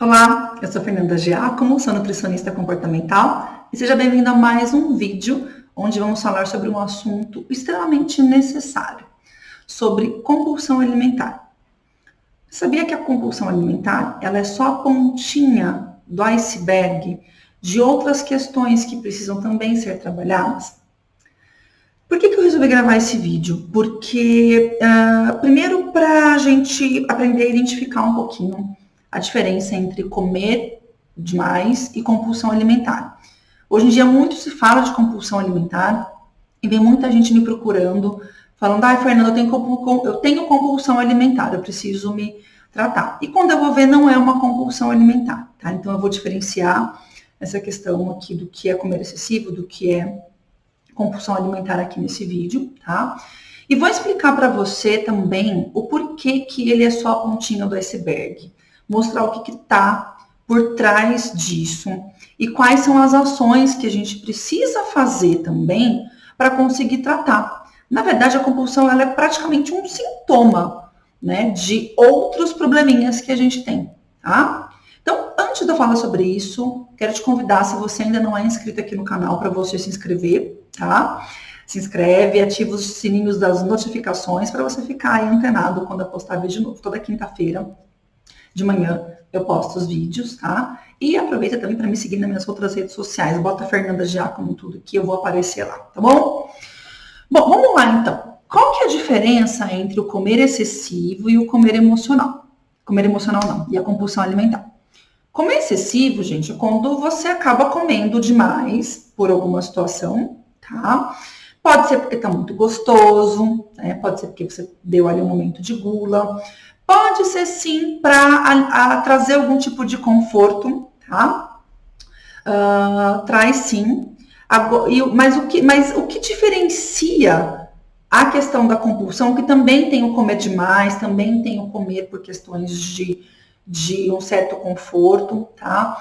Olá, eu sou Fernanda Giacomo, sou nutricionista comportamental e seja bem-vindo a mais um vídeo onde vamos falar sobre um assunto extremamente necessário, sobre compulsão alimentar. Sabia que a compulsão alimentar ela é só a pontinha do iceberg de outras questões que precisam também ser trabalhadas? Por que eu resolvi gravar esse vídeo? Porque, primeiro, para a gente aprender a identificar um pouquinho a diferença entre comer demais e compulsão alimentar. Hoje em dia, muito se fala de compulsão alimentar e vem muita gente me procurando, falando: Fernanda, eu tenho compulsão alimentar, eu preciso me tratar. E quando eu vou ver, não é uma compulsão alimentar, tá? Então, eu vou diferenciar essa questão aqui do que é comer excessivo, do que é compulsão alimentar aqui nesse vídeo, tá? E vou explicar para você também o porquê que ele é só a pontinha do iceberg. Mostrar o que está por trás disso e quais são as ações que a gente precisa fazer também para conseguir tratar. Na verdade, a compulsão ela é praticamente um sintoma, né, de outros probleminhas que a gente tem, tá? Então, antes de eu falar sobre isso, quero te convidar, se você ainda não é inscrito aqui no canal, para você se inscrever, tá? Se inscreve, ativa os sininhos das notificações para você ficar aí antenado quando eu postar vídeo novo. Toda quinta-feira de manhã eu posto os vídeos, tá? E aproveita também para me seguir nas minhas outras redes sociais. Bota Fernanda Giacomo tudo que eu vou aparecer lá, tá bom? Bom, vamos lá então. Qual que é a diferença entre o comer excessivo e o comer emocional? Comer emocional não, e a compulsão alimentar. Comer excessivo, gente, é quando você acaba comendo demais por alguma situação, tá? Pode ser porque tá muito gostoso, né? Pode ser porque você deu ali um momento de gula. Pode ser sim para trazer algum tipo de conforto, tá? Traz sim. Mas o que diferencia a questão da compulsão, que também tem o comer demais, também tem o comer por questões de um certo conforto, tá?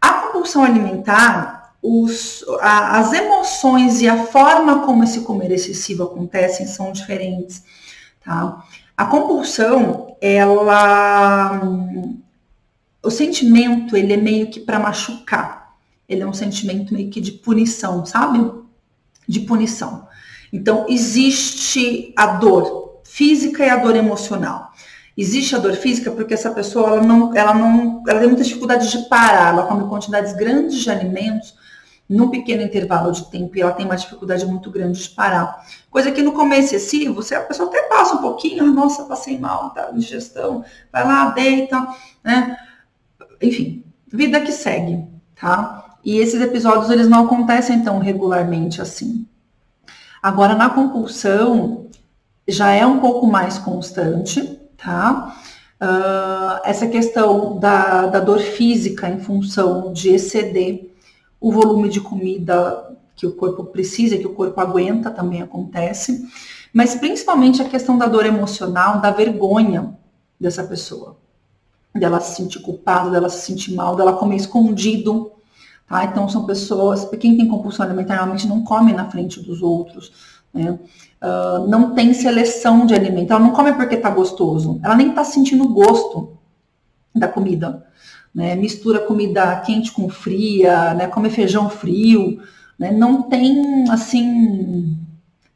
A compulsão alimentar, as emoções e a forma como esse comer excessivo acontecem são diferentes, tá? A compulsão, o sentimento, ele é meio que para machucar. Ele é um sentimento meio que de punição, sabe? De punição. Então, existe a dor física e a dor emocional. Existe a dor física porque essa pessoa ela tem muita dificuldade de parar, ela come quantidades grandes de alimentos num pequeno intervalo de tempo e ela tem uma dificuldade muito grande de parar. Coisa que no comer excessivo, a pessoa até passa um pouquinho, nossa, passei mal, tá, digestão, vai lá, deita, né? Enfim, vida que segue, tá? E esses episódios, eles não acontecem tão regularmente assim. Agora, na compulsão, já é um pouco mais constante, tá? Essa questão da dor física em função de exceder o volume de comida que o corpo precisa, que o corpo aguenta, também acontece. Mas principalmente a questão da dor emocional, da vergonha dessa pessoa. Dela se sentir culpada, dela se sentir mal, dela comer escondido. Tá? Então, são pessoas, quem tem compulsão alimentar realmente não come na frente dos outros, né? Não tem seleção de alimento, ela não come porque tá gostoso, ela nem tá sentindo o gosto da comida, né? Mistura comida quente com fria, né? Come feijão frio, né? Não tem, assim,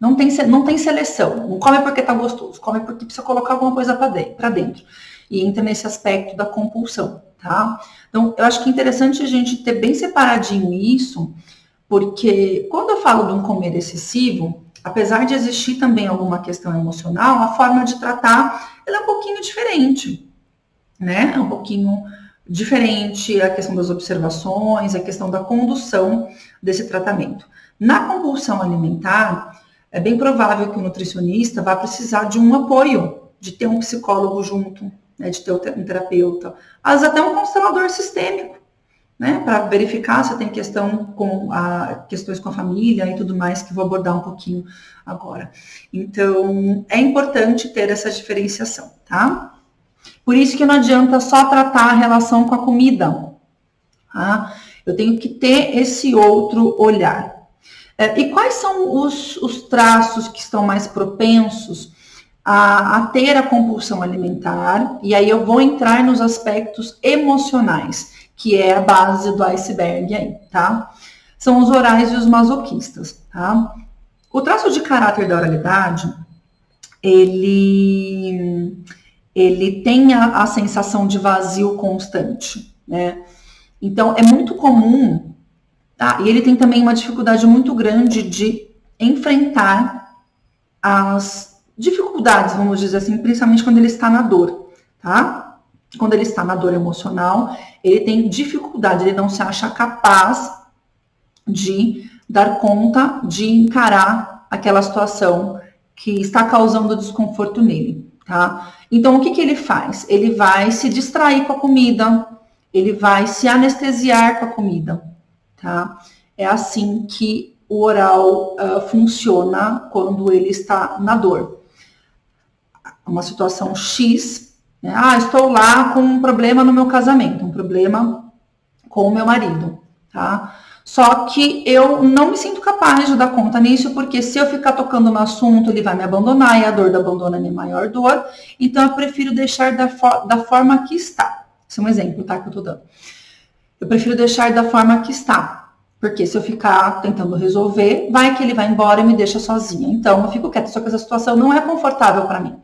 não tem seleção, não come porque tá gostoso, come porque precisa colocar alguma coisa para dentro. E entra nesse aspecto da compulsão, tá? Então, eu acho que é interessante a gente ter bem separadinho isso, porque quando eu falo de um comer excessivo, apesar de existir também alguma questão emocional, a forma de tratar ela é um pouquinho diferente, né? É um pouquinho diferente a questão das observações, a questão da condução desse tratamento. Na compulsão alimentar, é bem provável que o nutricionista vá precisar de um apoio, de ter um psicólogo junto, né, de ter um terapeuta, às vezes até um constelador sistêmico, né, para verificar se tem questões com a família e tudo mais, que vou abordar um pouquinho agora. Então, é importante ter essa diferenciação, tá? Por isso que não adianta só tratar a relação com a comida, tá? Eu tenho que ter esse outro olhar. E quais são os traços que estão mais propensos a ter a compulsão alimentar, e aí eu vou entrar nos aspectos emocionais, que é a base do iceberg aí, tá? São os orais e os masoquistas, tá? O traço de caráter da oralidade, ele tem a sensação de vazio constante, né? Então, é muito comum, tá? E ele tem também uma dificuldade muito grande de enfrentar as dificuldades, vamos dizer assim, principalmente quando ele está na dor, tá? Quando ele está na dor emocional, ele tem dificuldade, ele não se acha capaz de dar conta de encarar aquela situação que está causando desconforto nele, tá? Então, o que ele faz? Ele vai se distrair com a comida, ele vai se anestesiar com a comida, tá? É assim que o oral funciona quando ele está na dor. Uma situação X, né? Estou lá com um problema no meu casamento, um problema com o meu marido, tá? Só que eu não me sinto capaz de dar conta nisso, porque se eu ficar tocando no assunto, ele vai me abandonar, e a dor do abandono é minha maior dor, então eu prefiro deixar da forma que está. Esse é um exemplo, tá, que eu tô dando. Eu prefiro deixar da forma que está, porque se eu ficar tentando resolver, vai que ele vai embora e me deixa sozinha. Então, eu fico quieta, só que essa situação não é confortável para mim.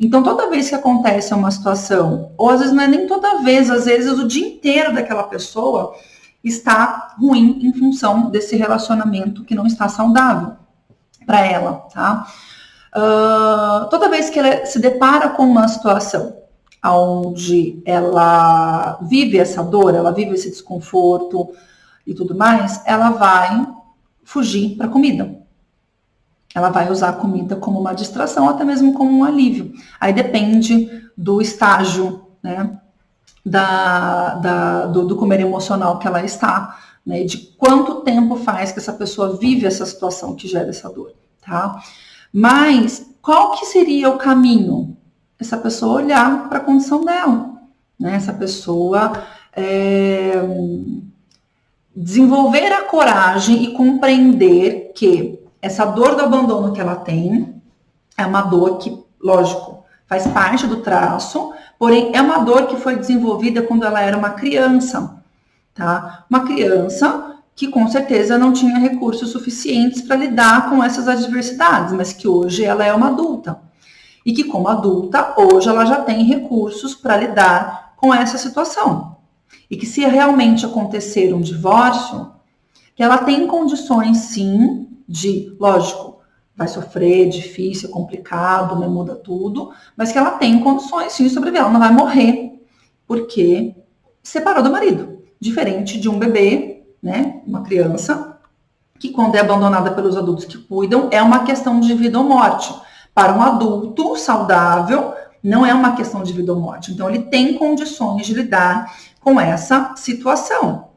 Então, toda vez que acontece uma situação, ou às vezes não é nem toda vez, às vezes o dia inteiro daquela pessoa está ruim em função desse relacionamento que não está saudável para ela, tá? Toda vez que ela se depara com uma situação onde ela vive essa dor, ela vive esse desconforto e tudo mais, ela vai fugir para a comida. Ela vai usar a comida como uma distração, até mesmo como um alívio. Aí depende do estágio, né? Do comer emocional que ela está, né? De quanto tempo faz que essa pessoa vive essa situação que gera essa dor, tá? Mas qual que seria o caminho? Essa pessoa olhar para a condição dela, né? Essa pessoa desenvolver a coragem e compreender que essa dor do abandono que ela tem é uma dor que, lógico, faz parte do traço, porém é uma dor que foi desenvolvida quando ela era uma criança, tá? Uma criança que com certeza não tinha recursos suficientes para lidar com essas adversidades, mas que hoje ela é uma adulta. E que como adulta, hoje ela já tem recursos para lidar com essa situação. E que se realmente acontecer um divórcio, que ela tem condições sim de, lógico, vai sofrer, difícil, complicado, né, muda tudo, mas que ela tem condições sim de sobreviver, ela não vai morrer porque separou do marido. Diferente de um bebê, né, uma criança, que quando é abandonada pelos adultos que cuidam, é uma questão de vida ou morte. Para um adulto saudável, não é uma questão de vida ou morte. Então, ele tem condições de lidar com essa situação.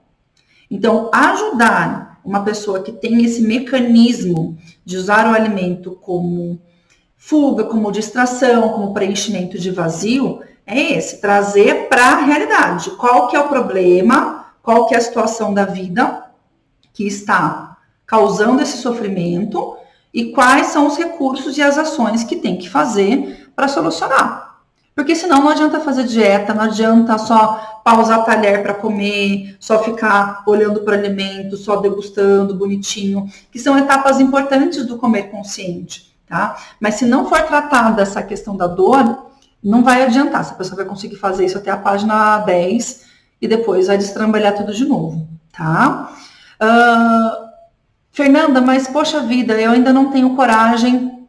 Então, ajudar uma pessoa que tem esse mecanismo de usar o alimento como fuga, como distração, como preenchimento de vazio, é esse, trazer para a realidade. Qual que é o problema, qual que é a situação da vida que está causando esse sofrimento e quais são os recursos e as ações que tem que fazer para solucionar. Porque senão não adianta fazer dieta, não adianta só pausar talher para comer, só ficar olhando para o alimento, só degustando bonitinho, que são etapas importantes do comer consciente, tá? Mas se não for tratada essa questão da dor, não vai adiantar. Essa pessoa vai conseguir fazer isso até a página 10 e depois vai destrambalhar tudo de novo, tá? Fernanda, mas poxa vida, eu ainda não tenho coragem,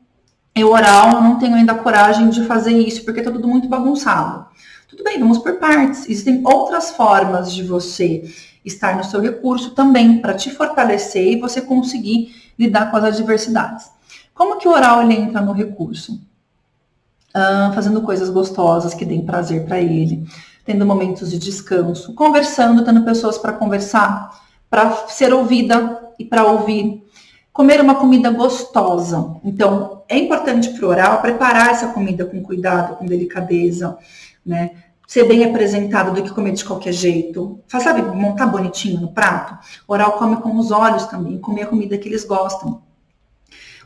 eu não tenho ainda coragem de fazer isso, porque tá tudo muito bagunçado. Tudo bem, vamos por partes. Existem outras formas de você estar no seu recurso também, para te fortalecer e você conseguir lidar com as adversidades. Como que o oral ele entra no recurso? Fazendo coisas gostosas que deem prazer para ele, tendo momentos de descanso, conversando, tendo pessoas para conversar, para ser ouvida e para ouvir. Comer uma comida gostosa. Então, é importante para o oral preparar essa comida com cuidado, com delicadeza, né? Ser bem apresentado do que comer de qualquer jeito. Sabe, montar bonitinho no prato. O oral come com os olhos também, comer a comida que eles gostam.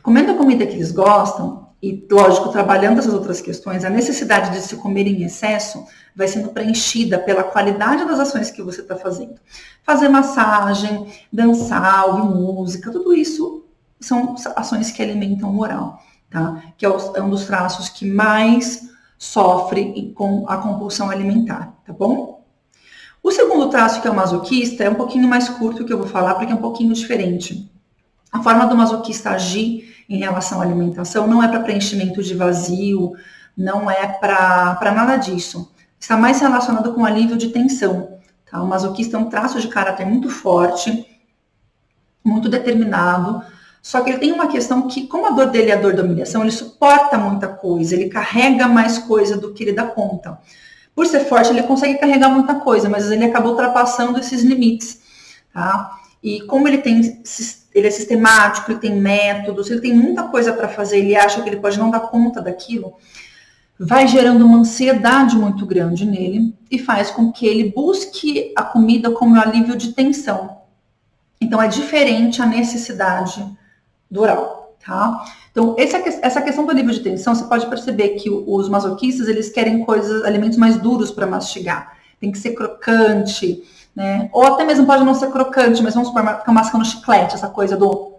Comendo a comida que eles gostam, e, lógico, trabalhando essas outras questões, a necessidade de se comer em excesso vai sendo preenchida pela qualidade das ações que você está fazendo. Fazer massagem, dançar, ouvir música, tudo isso são ações que alimentam o moral, tá? Que é um dos traços que mais sofre com a compulsão alimentar, tá bom? O segundo traço, que é o masoquista, é um pouquinho mais curto que eu vou falar, porque é um pouquinho diferente. A forma do masoquista agir em relação à alimentação não é para preenchimento de vazio, não é para nada disso. Está mais relacionado com alívio de tensão. Tá? O masoquista é um traço de caráter muito forte, muito determinado, só que ele tem uma questão que, como a dor dele é a dor da humilhação, ele suporta muita coisa, ele carrega mais coisa do que ele dá conta. Por ser forte, ele consegue carregar muita coisa, mas ele acaba ultrapassando esses limites. Tá? E como ele é sistemático, ele tem métodos, ele tem muita coisa para fazer, ele acha que ele pode não dar conta daquilo, vai gerando uma ansiedade muito grande nele e faz com que ele busque a comida como alívio de tensão. Então, é diferente a necessidade do oral, tá? Então, essa questão do alívio de tensão, você pode perceber que os masoquistas, eles querem alimentos mais duros para mastigar. Tem que ser crocante, né? Ou até mesmo pode não ser crocante, mas vamos supor, ficar mascando chiclete, essa coisa do,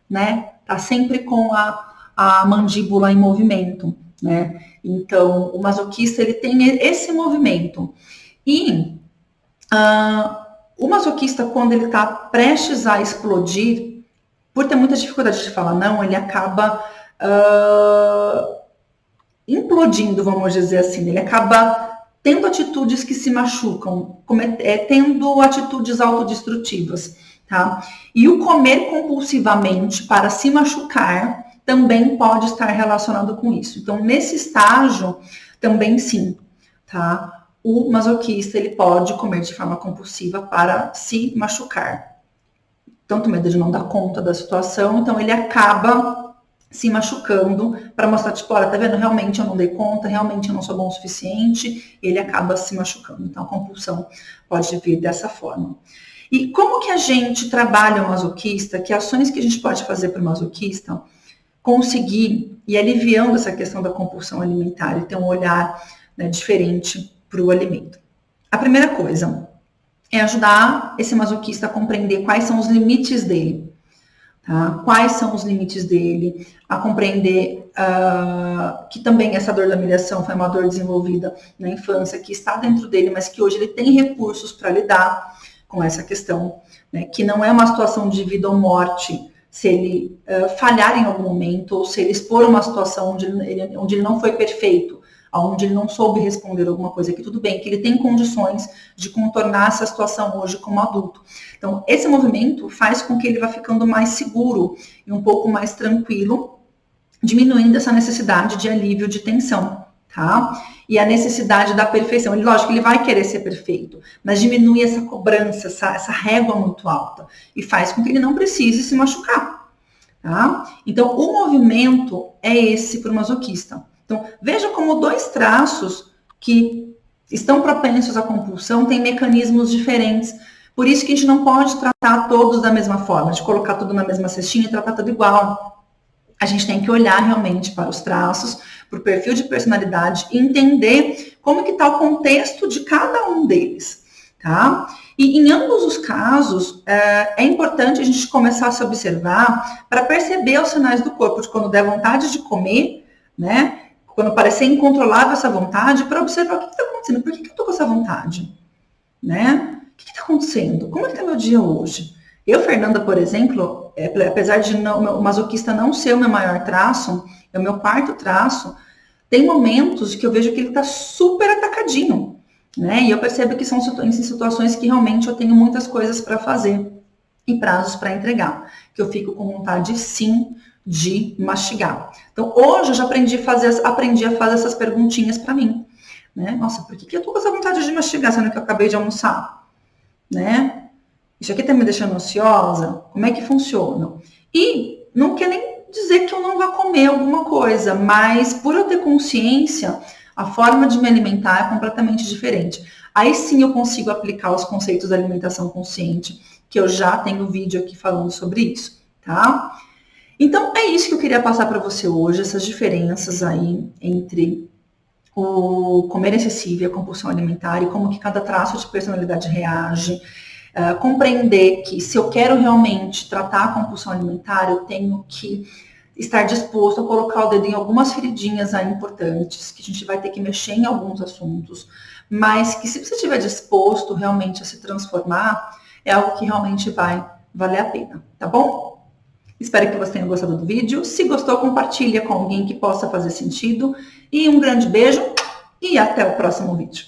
né? Tá sempre com a mandíbula em movimento, né? Então, o masoquista, ele tem esse movimento. E o masoquista, quando ele está prestes a explodir, por ter muita dificuldade de falar não, ele acaba implodindo, vamos dizer assim. Ele acaba tendo atitudes que se machucam, tendo atitudes autodestrutivas, tá? E o comer compulsivamente para se machucar também pode estar relacionado com isso. Então, nesse estágio, também sim, tá? O masoquista, ele pode comer de forma compulsiva para se machucar. Tanto medo de não dar conta da situação, então ele acaba se machucando para mostrar, tipo, olha, tá vendo? Realmente eu não dei conta, realmente eu não sou bom o suficiente, ele acaba se machucando. Então, a compulsão pode vir dessa forma. E como que a gente trabalha o masoquista? Que ações que a gente pode fazer para o masoquista conseguir ir aliviando essa questão da compulsão alimentar e ter um olhar, né, diferente para o alimento? A primeira coisa é ajudar esse masoquista a compreender quais são os limites dele. Tá? Quais são os limites dele, a compreender que também essa dor da humilhação foi uma dor desenvolvida na infância, que está dentro dele, mas que hoje ele tem recursos para lidar com essa questão, né? Que não é uma situação de vida ou morte se ele falhar em algum momento, ou se ele expor uma situação onde ele não foi perfeito, onde ele não soube responder alguma coisa, que tudo bem, que ele tem condições de contornar essa situação hoje como adulto. Então, esse movimento faz com que ele vá ficando mais seguro e um pouco mais tranquilo, diminuindo essa necessidade de alívio de tensão, tá? E a necessidade da perfeição. Lógico, ele vai querer ser perfeito, mas diminui essa cobrança, essa régua muito alta, e faz com que ele não precise se machucar, tá? Então, o movimento é esse para o masoquista. Então, veja como dois traços que estão propensos à compulsão têm mecanismos diferentes. Por isso que a gente não pode tratar todos da mesma forma, de colocar tudo na mesma cestinha e tratar tudo igual. A gente tem que olhar realmente para os traços, para o perfil de personalidade e entender como que está o contexto de cada um deles, tá? E em ambos os casos, é importante a gente começar a se observar para perceber os sinais do corpo, de quando der vontade de comer, né? Quando parecer incontrolável essa vontade, para observar o que está acontecendo, por que eu estou com essa vontade, né? O que está acontecendo? Como é que está meu dia hoje? Eu, Fernanda, por exemplo, apesar de o masoquista não ser o meu maior traço, é o meu quarto traço, tem momentos que eu vejo que ele está super atacadinho, né? E eu percebo que são em situações que realmente eu tenho muitas coisas para fazer e prazos para entregar, que eu fico com vontade, sim, de mastigar. Então, hoje eu já aprendi a fazer essas perguntinhas para mim, né? Nossa, por que eu tô com essa vontade de mastigar, sendo que eu acabei de almoçar, né? Isso aqui tá me deixando ansiosa? Como é que funciona? E não quer nem dizer que eu não vá comer alguma coisa, mas por eu ter consciência, a forma de me alimentar é completamente diferente. Aí sim eu consigo aplicar os conceitos da alimentação consciente, que eu já tenho vídeo aqui falando sobre isso, tá? Então, é isso que eu queria passar para você hoje, essas diferenças aí entre o comer excessivo e a compulsão alimentar e como que cada traço de personalidade reage. Compreender que se eu quero realmente tratar a compulsão alimentar, eu tenho que estar disposto a colocar o dedo em algumas feridinhas aí importantes, que a gente vai ter que mexer em alguns assuntos, mas que se você estiver disposto realmente a se transformar, é algo que realmente vai valer a pena, tá bom? Espero que você tenha gostado do vídeo. Se gostou, compartilha com alguém que possa fazer sentido. E um grande beijo e até o próximo vídeo.